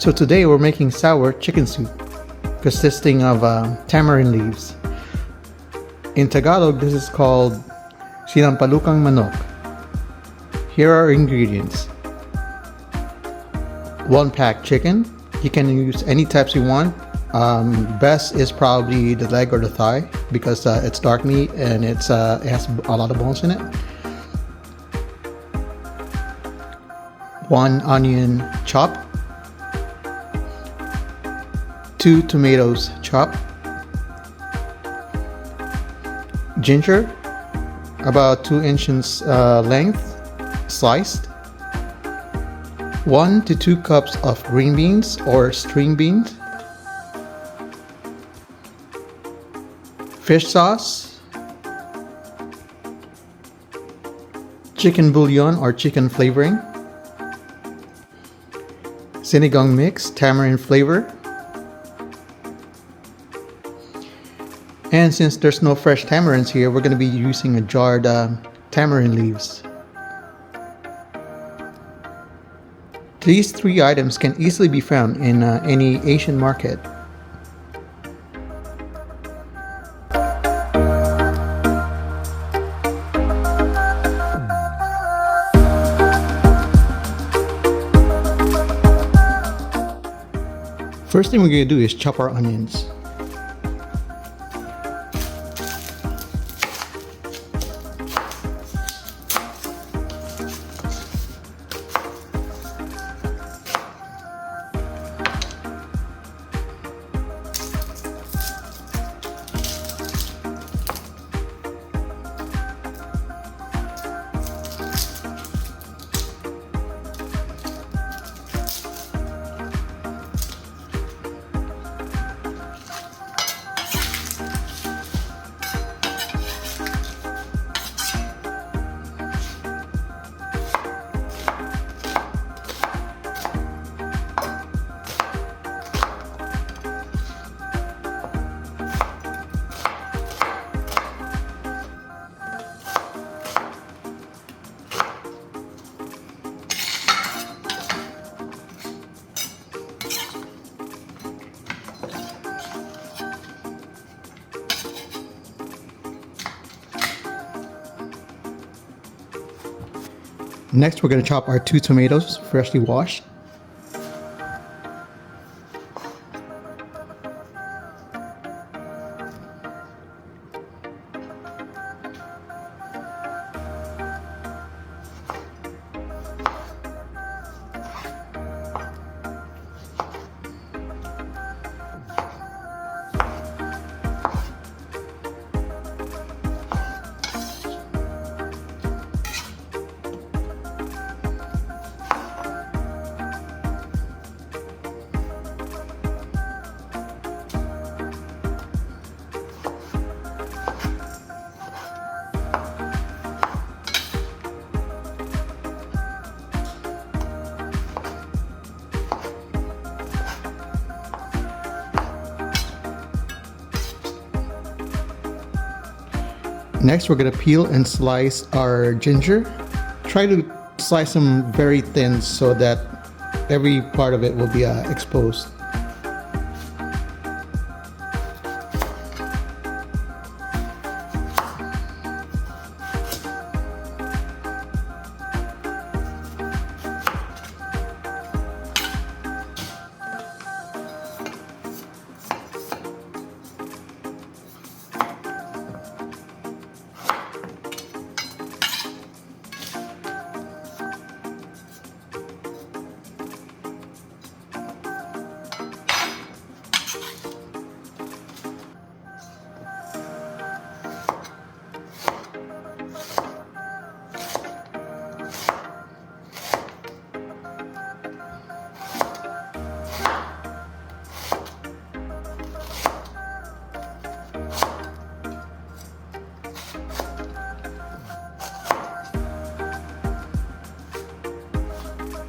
So today we're making sour chicken soup consisting of tamarind leaves. In Tagalog, this is called Sinampalukang Manok. Here are our ingredients. 1 pack chicken. You can use any types you want. Best is probably the leg or the thigh because it's dark meat and it has a lot of bones in it. 1 onion chopped. 2 tomatoes chopped. Ginger, about 2 inches length, sliced. 1 to 2 cups of green beans or string beans. Fish sauce. Chicken bouillon or chicken flavoring. Sinigang mix, tamarind flavor. And since there's no fresh tamarinds here, we're going to be using a jarred tamarind leaves. These 3 items can easily be found in any Asian market. First thing we're going to do is chop our onions. Next, we're going to chop our 2 tomatoes, freshly washed. Next, we're going to peel and slice our ginger. Try to slice them very thin so that every part of it will be exposed.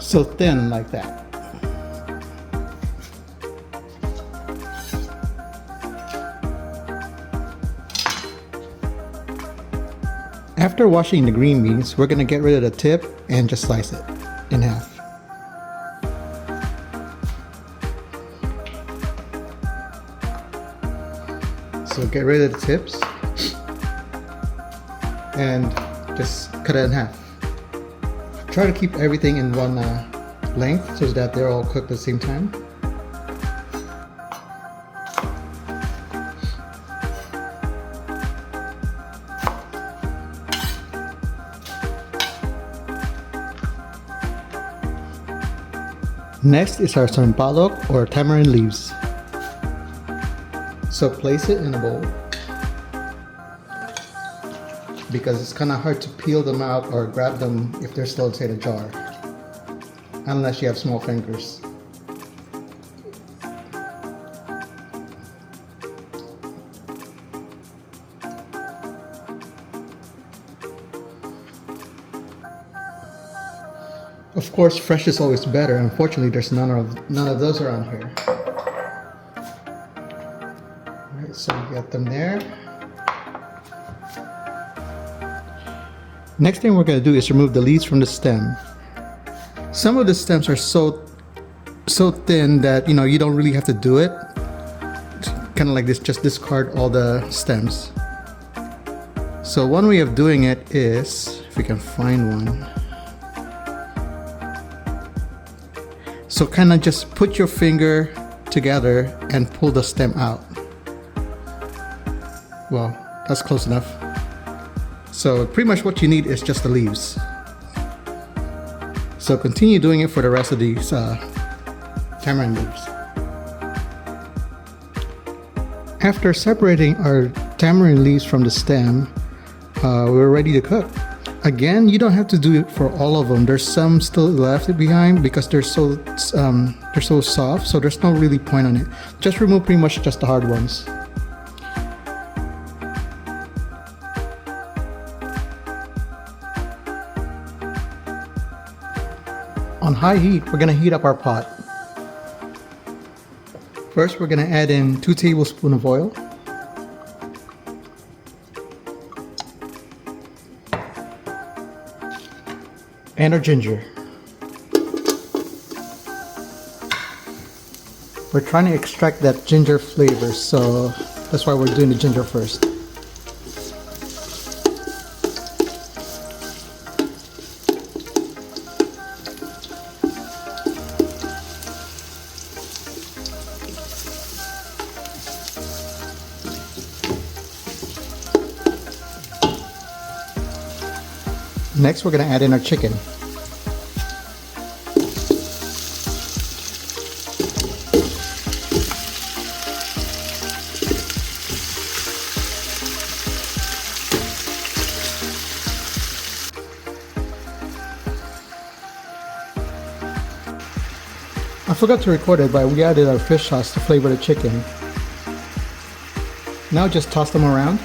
So thin like that. After washing the green beans, we're going to get rid of the tip and just slice it in half. So get rid of the tips and just cut it in half. Try to keep everything in one length so that they're all cooked at the same time. Next is our sinampaluk or tamarind leaves. So place it in a bowl because it's kind of hard to peel them out or grab them if they're still inside a jar, unless you have small fingers. Of course, fresh is always better. Unfortunately, there's none of those around here. Alright, so we got them there. Next thing we're going to do is remove the leaves from the stem. Some of the stems are so thin that you don't really have to do it. Kind of like this, just discard all the stems. So one way of doing it is, if we can find one. So kind of just put your finger together and pull the stem out. Well, that's close enough. So pretty much what you need is just the leaves. So continue doing it for the rest of these tamarind leaves. After separating our tamarind leaves from the stem, we're ready to cook. Again, you don't have to do it for all of them. There's some still left behind because they're so soft, so there's no really point on it. Just remove pretty much just the hard ones. On high heat, we're going to heat up our pot. First, we're going to add in 2 tablespoons of oil. And our ginger. We're trying to extract that ginger flavor, so that's why we're doing the ginger first. Next, we're going to add in our chicken. I forgot to record it, but we added our fish sauce to flavor the chicken. Now just toss them around.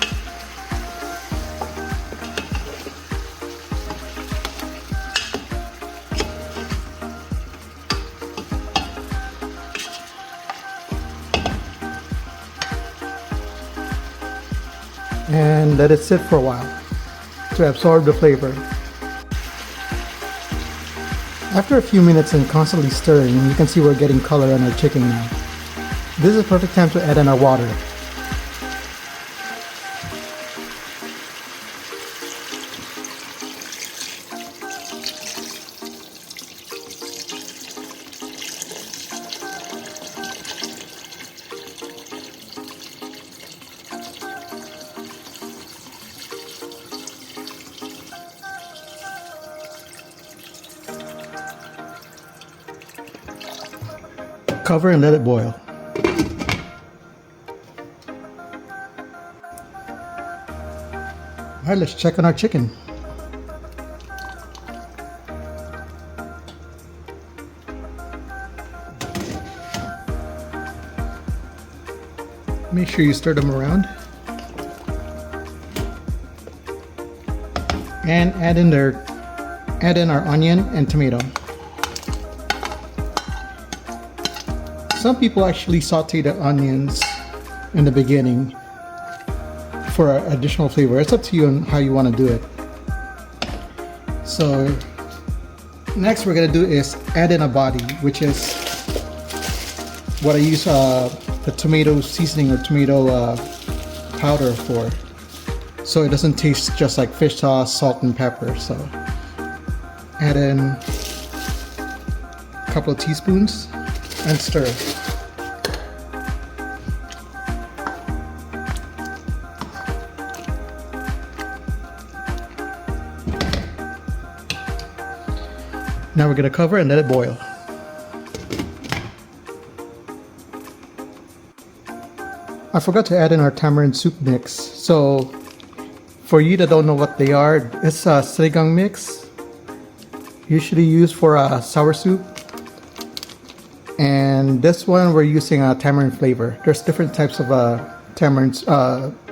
And let it sit for a while to absorb the flavor. After a few minutes and constantly stirring, you can see we're getting color on our chicken now. This is a perfect time to add in our water. Cover and let it boil. Alright, let's check on our chicken. Make sure you stir them around. And add in our onion and tomato. Some people actually saute the onions in the beginning for additional flavor. It's up to you on how you want to do it. So next we're going to do is add in a body, which is what I use, the tomato seasoning or tomato powder for, so it doesn't taste just like fish sauce, salt, and pepper. So add in a couple of teaspoons and stir. Now we're gonna cover and let it boil. I forgot to add in our tamarind soup mix. So for you that don't know what they are, it's a Sinigang mix, usually used for a sour soup. And this one we're using a tamarind flavor. There's different types of tamarind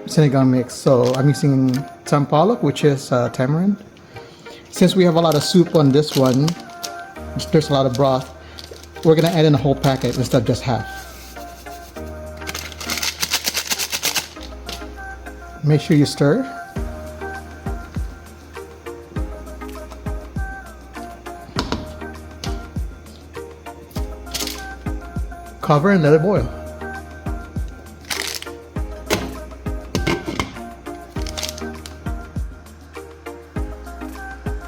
Sinigang mix. So I'm using Sinampalukang, which is tamarind. Since we have a lot of soup on this one, there's a lot of broth, we're gonna add in a whole packet instead of just half. Make sure you stir. Cover and let it boil.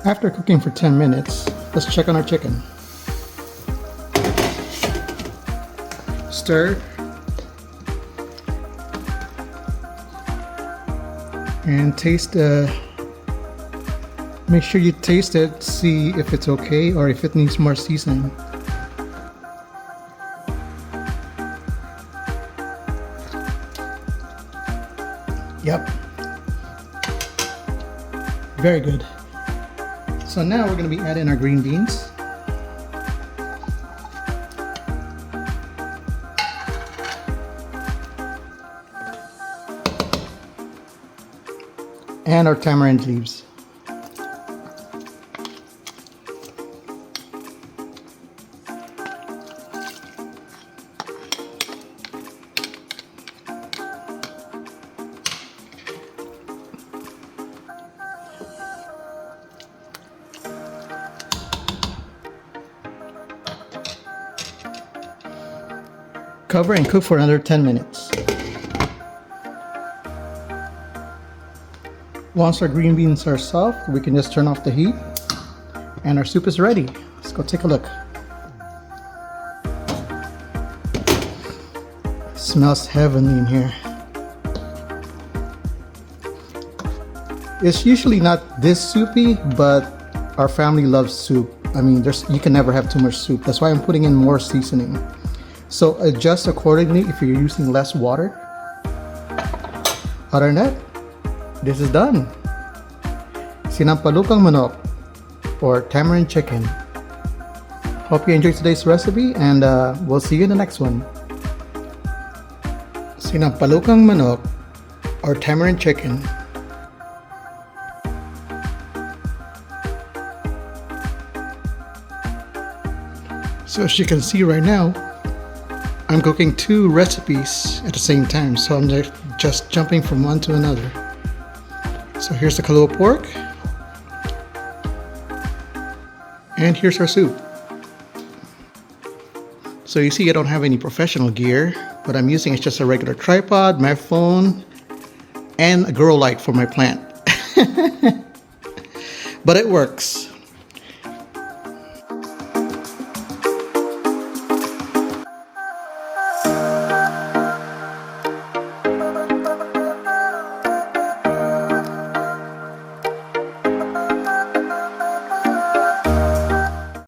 After cooking for 10 minutes, let's check on our chicken. Stir. And taste, make sure you taste it, see if it's okay or if it needs more seasoning. Yep. Very good. So now we're going to be adding our green beans. And our tamarind leaves. Cover and cook for another 10 minutes. Once our green beans are soft, we can just turn off the heat and our soup is ready. Let's go take a look. It smells heavenly in here. It's usually not this soupy, but our family loves soup. I mean, you can never have too much soup. That's why I'm putting in more seasoning. So adjust accordingly if you're using less water. Other than that, this is done. Sinampalukang manok or tamarind chicken. Hope you enjoyed today's recipe and we'll see you in the next one. Sinampalukang manok or tamarind chicken. So as you can see right now, I'm cooking 2 recipes at the same time, so I'm just jumping from one to another. So here's the kalua pork, and here's our soup. So you see I don't have any professional gear. What I'm using is just a regular tripod, my phone, and a grow light for my plant. But it works.